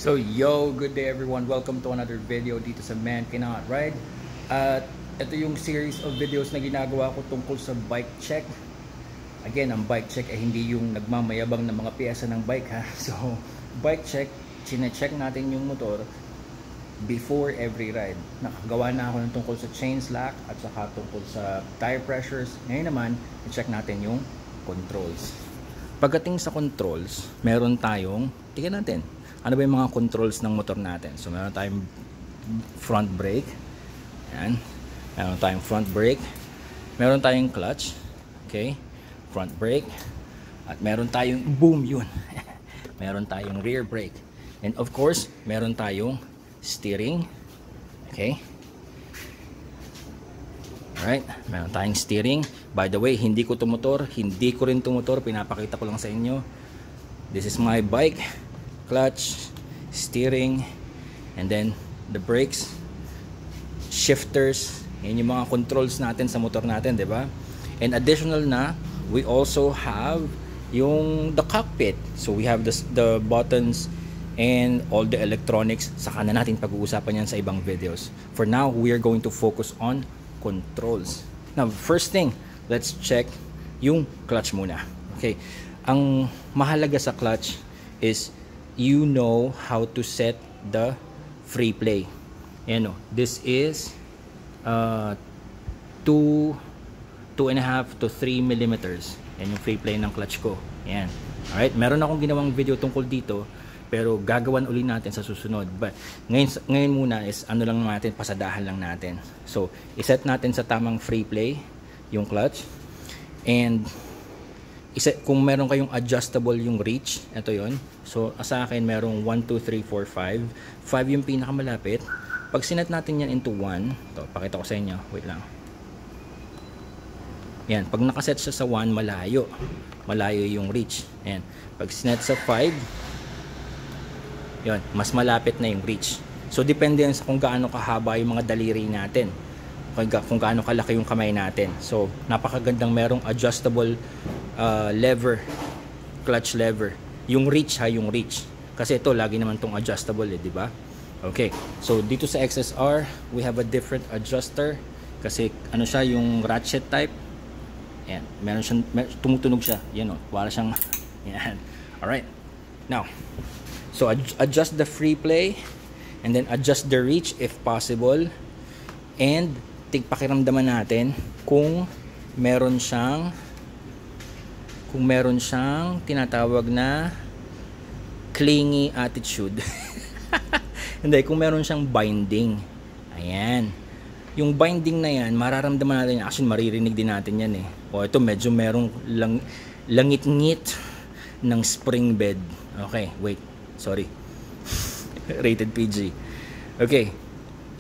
So yo, good day everyone. Welcome to another video dito sa Man Cannot Ride. At ito yung series of videos na ginagawa ko tungkol sa bike check. Again, ang bike check ay hindi yung nagmamayabang ng mga piyesa ng bike ha. So, bike check, chine-check natin yung motor before every ride. Nakagawa na ako ng tungkol sa chain slack at saka tungkol sa tire pressures. Ngayon naman, i-check natin yung controls. Pagdating sa controls, meron tayong, tingnan natin, ano ba yung mga controls ng motor natin. So meron tayong front brake. Ayan. Meron tayong front brake. Meron tayong clutch. Okay. Front brake. At meron tayong boom yun. Meron tayong rear brake. And of course, meron tayong steering. Okay. Alright. Meron tayong steering. By the way, hindi ko to motor. Hindi ko rin to motor. Pinapakita ko lang sa inyo. This is my bike. Clutch, steering, and then the brakes, shifters. Yan yung mga controls natin sa motor natin, di ba? And additional na, we also have yung the cockpit. So we have the buttons and all the electronics. Saka na natin pag-uusapan yan sa ibang videos. For now, we are going to focus on controls. Now, first thing, let's check yung clutch muna. Okay, ang mahalaga sa clutch is you know how to set the free play. Yan o, this is 2.5 to 3 millimeters. Yan yung free play ng clutch ko. Yan. Alright, meron akong ginawang video tungkol dito, pero gagawan uli natin sa susunod. But ngayon muna is ano lang natin, pasadahan lang natin. So, iset natin sa tamang free play yung clutch. And kung meron kayong adjustable yung reach, ito yon. So sa akin merong 1, 2, 3, 4, 5. 5 yung pinakamalapit. Pag sinet natin yan into 1, ito, pakita ko sa inyo, wait lang. Yan, pag nakaset siya sa 1, malayo. Malayo yung reach. Yan, pag sinet sa 5, yon, mas malapit na yung reach. So depende yan sa kung gaano kahaba yung mga daliri natin, kung gaano kalaki yung kamay natin. So napakagandang merong adjustable lever, clutch lever. Yung reach ha, yung reach. Kasi ito lagi naman tong adjustable eh, di ba? Okay. So dito sa XSR, we have a different adjuster kasi ano siya, yung ratchet type. Ayan, meron siyang tumutunog siya. Yan oh, wala siyang yan. All right. Now, so adjust the free play and then adjust the reach if possible. And pakiramdaman natin kung meron siyang tinatawag na clingy attitude. Hindi, kung meron siyang binding. Ayan. Yung binding na yan, mararamdaman natin, actually maririnig din natin yan eh. O ito medyo merong langit-ngit ng spring bed. Okay, wait. Sorry. Rated PG. Okay.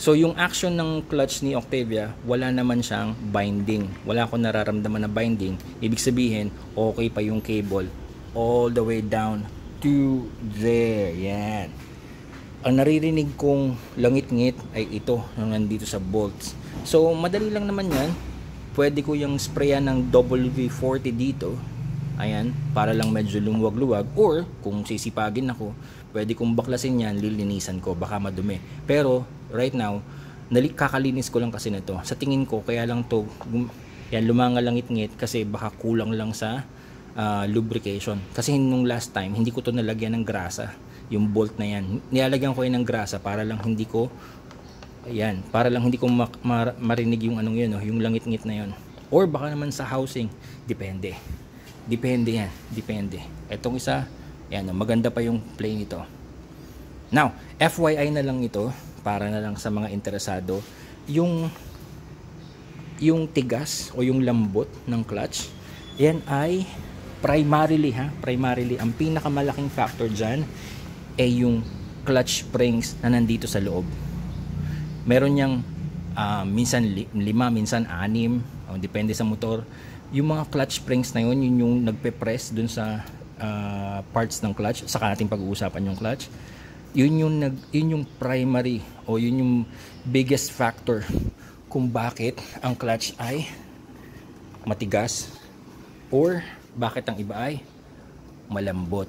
So yung action ng clutch ni Octavia, wala naman siyang binding. Wala akong nararamdaman na binding. Ibig sabihin, okay pa yung cable all the way down to there. Yan. Ang naririnig kong langit-ngit ay ito, yung nandito sa bolts. So madali lang naman yan. Pwede ko yung sprayan ng WD-40 dito. Ayan, para lang medyo lumuwag-luwag. Or kung sisipagin ako, pwede kong baklasin yan, lilinisan ko, baka madumi. Pero right now, kakalinis ko lang kasi nito. Sa tingin ko, kaya lang to yan, lumangalangit-ngit kasi baka kulang lang sa lubrication. Kasi nung last time, hindi ko to nalagyan ng grasa, yung bolt na yan. Nilalagyan ko yan ng grasa para lang hindi ko marinig yung anong yun, yung langit-ngit na yun. Or baka naman sa housing, depende yan, depende. Etong isa, yan, maganda pa yung play nito. Now, FYI na lang ito, para na lang sa mga interesado, yung tigas o yung lambot ng clutch, yan ay primarily ang pinakamalaking factor dyan ay yung clutch springs na nandito sa loob. Meron niyang minsan 5, minsan 6, depende sa motor. Yung mga clutch springs na yun yung nagpe-press dun sa parts ng clutch. Saka natin pag-uusapan yung clutch. Yun yung primary o yun yung biggest factor kung bakit ang clutch ay matigas or bakit ang iba ay malambot.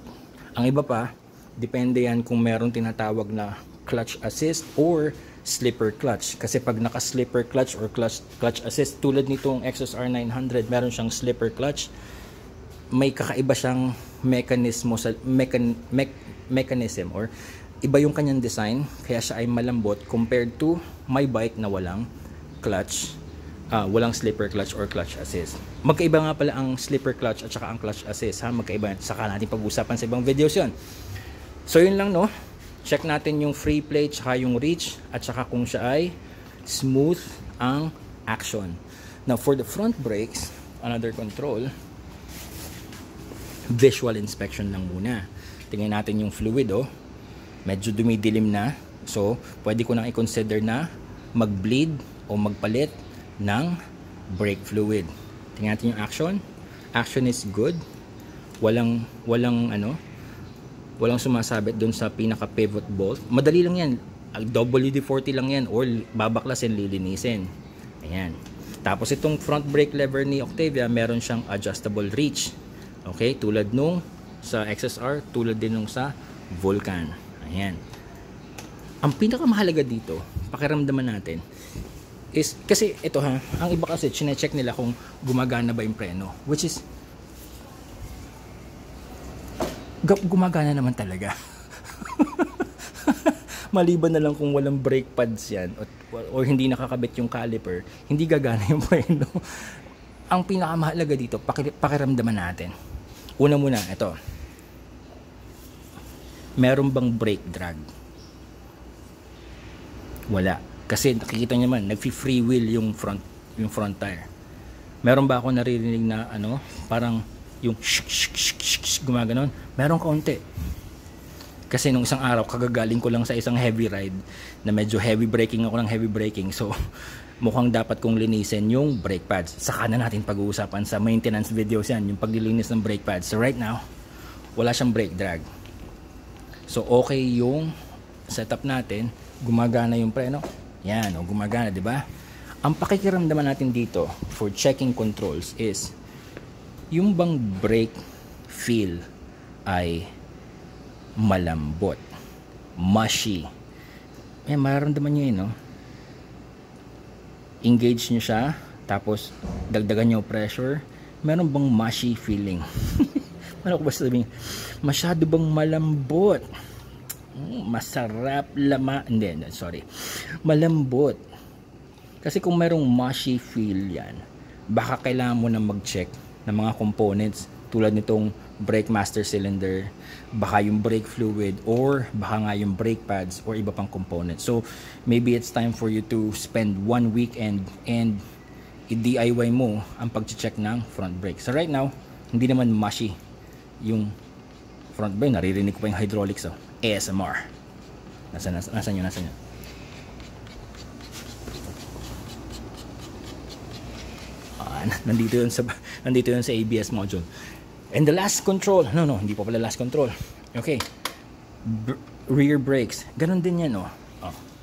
Ang iba pa, Depende yan kung meron tinatawag na clutch assist or slipper clutch. Kasi pag naka-slipper clutch or clutch assist, tulad nitong XSR 900, meron siyang slipper clutch. May kakaiba siyang mechanism or iba yung kanyang design, kaya siya ay malambot compared to my bike na walang clutch, walang slipper clutch or clutch assist. Magkaiba nga pala ang slipper clutch at saka ang clutch assist, ha? Magkaiba, saka natin pag-usapan sa ibang videos yun. So yun lang, no? Check natin yung free plate saka yung reach at saka kung siya ay smooth ang action. Now for the front brakes, another control, visual inspection lang muna. Tingnan natin yung fluid, oh. Medyo dumidilim na. So, pwede ko nang i-consider na mag-bleed o magpalit ng brake fluid. Tingnan natin yung action. Action is good. Walang sumasabit dun sa pinaka pivot bolt. Madali lang yan. WD-40 lang yan or babaklasin, lilinisin. Ayan. Tapos itong front brake lever ni Octavia, meron siyang adjustable reach. Okay, tulad nung sa XSR, tulad din nung sa Vulcan. Ayan. Ang pinakamahalaga dito, pakiramdaman natin, is, kasi ito ha, ang iba kasi, chine-check nila kung gumagana ba yung preno. Which is, gumagana naman talaga. Maliban na lang kung walang brake pads yan, or hindi nakakabit yung caliper, hindi gagana yung preno. Ang pinakamahalaga dito, pakiramdaman natin. Una muna, ito. Meron bang brake drag? Wala. Kasi nakikita nyo naman, nag-free wheel yung front tire. Meron ba ako naririnig na parang yung gumaganon? Meron kaunti. Kasi nung isang araw, kagagaling ko lang sa isang heavy ride na medyo heavy braking ako ng heavy braking. So, mukhang dapat kong linisin yung brake pads. Saka na natin pag-uusapan sa maintenance videos yan, yung paglilinis ng brake pads. So right now, wala siyang brake drag. So okay yung setup natin, gumagana yung preno. Yan, gumagana, di ba? Ang pakikiramdaman natin dito for checking controls is yung bang brake feel ay malambot, mushy. Mararamdaman nyo yun, no? Engage nyo siya, tapos dagdagan nyo pressure, meron bang mushy feeling? Ano ko ba sabihin? Masyado bang malambot? Masarap hindi, sorry. Malambot. Kasi kung merong mushy feel yan, baka kailangan mo na mag-check ng mga components tulad nitong brake master cylinder, baka yung brake fluid, or baka nga yung brake pads or iba pang components. So maybe it's time for you to spend 1 weekend and i-DIY mo ang pag-check ng front brake. So right now, hindi naman mushy yung front brake. Naririnig ko pa yung hydraulics, ASMR. Nasaan yun? Nandito yun sa ABS module. And the last control, hindi pa pala last control. Okay, rear brakes, ganun din yan,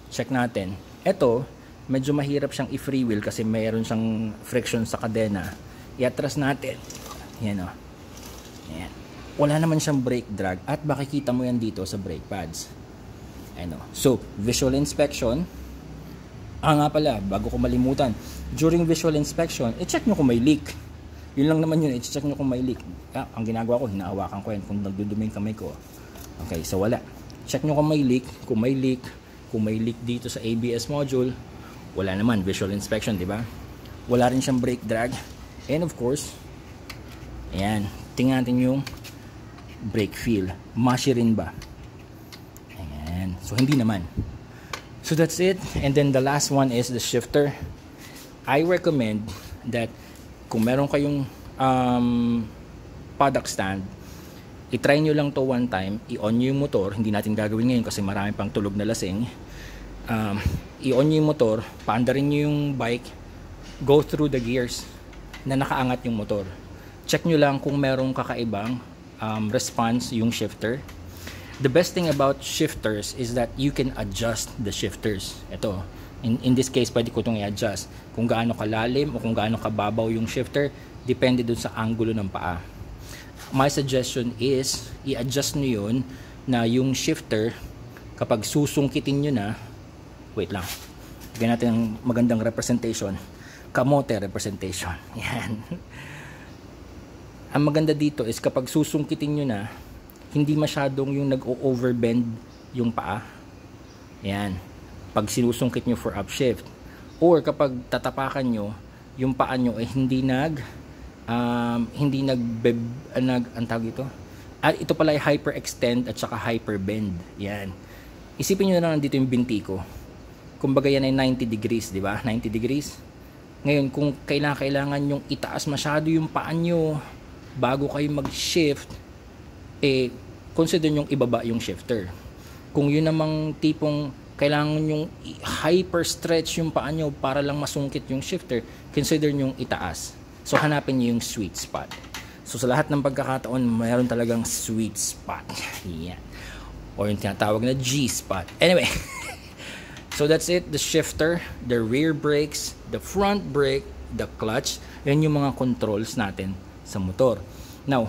check natin. Ito, medyo mahirap siyang i-free wheel kasi mayroon siyang friction sa kadena. I-atras natin, yan, yan. Wala naman siyang brake drag at makikita mo yan dito sa brake pads. So visual inspection. Nga pala, bago ko malimutan, during visual inspection, i-check nyo kung may leak. Yun lang naman yun, i-check nyo kung may leak. Ang ginagawa ko, hinahawakan ko yan kung nagdudumi yung kamay ko. Okay, so wala. Check nyo kung may leak. Kung may leak dito sa ABS module, wala naman, visual inspection, di ba? Wala rin siyang brake drag. And of course, ayan, tingnan natin yung brake feel. Mushy rin ba? Ayan, so hindi naman. So that's it. And then the last one is the shifter. I recommend that kung meron kayong paddock stand, i-try nyo lang to one time, i-on nyo yung motor. Hindi natin gagawin ngayon kasi marami pang tulog na lasing. I-on nyo yung motor, paandarin nyo yung bike, go through the gears na nakaangat yung motor. Check nyo lang kung merong kakaibang response yung shifter. The best thing about shifters is that you can adjust the shifters. Ito, in this case, pwede ko itong i-adjust. Kung gaano kalalim o kung gaano kababaw yung shifter, depende dun sa angulo ng paa. My suggestion is, i-adjust nyo yun na yung shifter, kapag susungkitin nyo na, wait lang, bigyan natin ng magandang representation, kamote representation. Yan. Ang maganda dito is kapag susungkitin nyo na, hindi masyadong yung nag-overbend yung paa. Yan. Pag sinusungkit nyo for upshift. Or kapag tatapakan nyo, yung paa nyo ay hindi ang tawag ito? At ito pala ay hyperextend at saka hyperbend. Yan. Isipin nyo na lang dito yung binti ko. Kumbaga yan ay 90 degrees, di ba? 90 degrees. Ngayon, kung kailangan yung itaas masyado yung paa nyo bago kayo mag-shift, consider yung ibaba yung shifter. Kung yun namang tipong kailangan yung hyper stretch yung paa nyo para lang masungkit yung shifter, consider yung itaas. So, hanapin nyo yung sweet spot. So, sa lahat ng pagkakataon, mayroon talagang sweet spot. Yan. Or yung tinatawag na G-spot. Anyway. So, that's it. The shifter, the rear brakes, the front brake, the clutch. Yan yung mga controls natin sa motor. Now,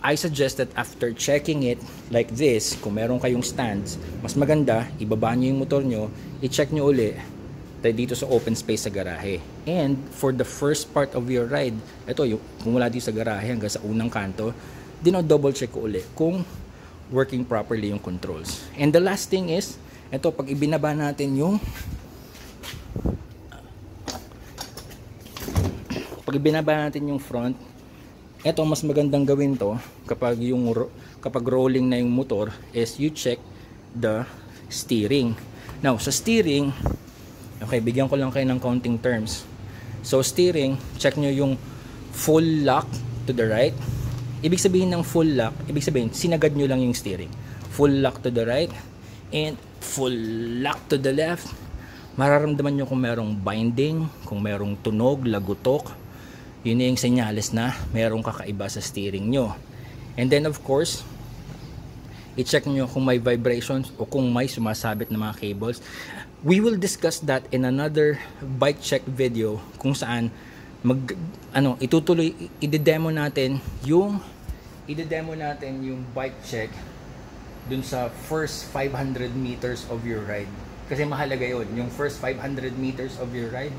I suggest that after checking it like this, kung meron kayong stands, mas maganda, ibaba nyo yung motor nyo, i-check nyo uli dito sa open space sa garahe. And for the first part of your ride, ito, yung mula dito sa garahe hanggang sa unang kanto, double check ko uli kung working properly yung controls. And the last thing is, ito, pag ibinaba natin yung front, ito, mas magandang gawin to kapag rolling na yung motor is you check the steering. Now, sa steering, okay, bigyan ko lang kayo ng counting terms. So, steering, check nyo yung full lock to the right. Ibig sabihin ng full lock, ibig sabihin, sinagad nyo lang yung steering. Full lock to the right and full lock to the left. Mararamdaman nyo kung merong binding, kung merong tunog, lagutok. Yun yung senyales na merong kakaiba sa steering nyo. And then, of course, i-check nyo kung may vibrations o kung may sumasabit na mga cables. We will discuss that in another bike check video kung saan i-demo natin yung bike check dun sa first 500 meters of your ride. Kasi mahalaga yun. Yung first 500 meters of your ride,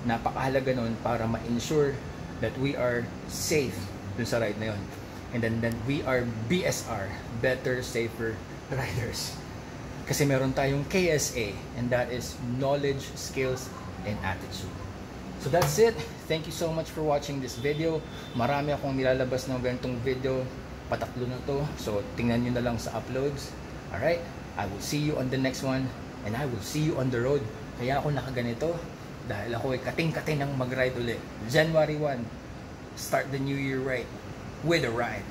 napakahalaga nun para ma-ensure that we are safe dun sa ride na yun. And then we are BSR, Better Safer Riders. Kasi meron tayong KSA, and that is Knowledge, Skills, and Attitude. So that's it. Thank you so much for watching this video. Marami akong nilalabas ng ganitong video. Patatlo na to. So tingnan nyo na lang sa uploads. Alright? I will see you on the next one. And I will see you on the road. Kaya ako nakaganito dahil ako ay kating-kating ng mag-ride ulit. January 1, start the new year right with a ride.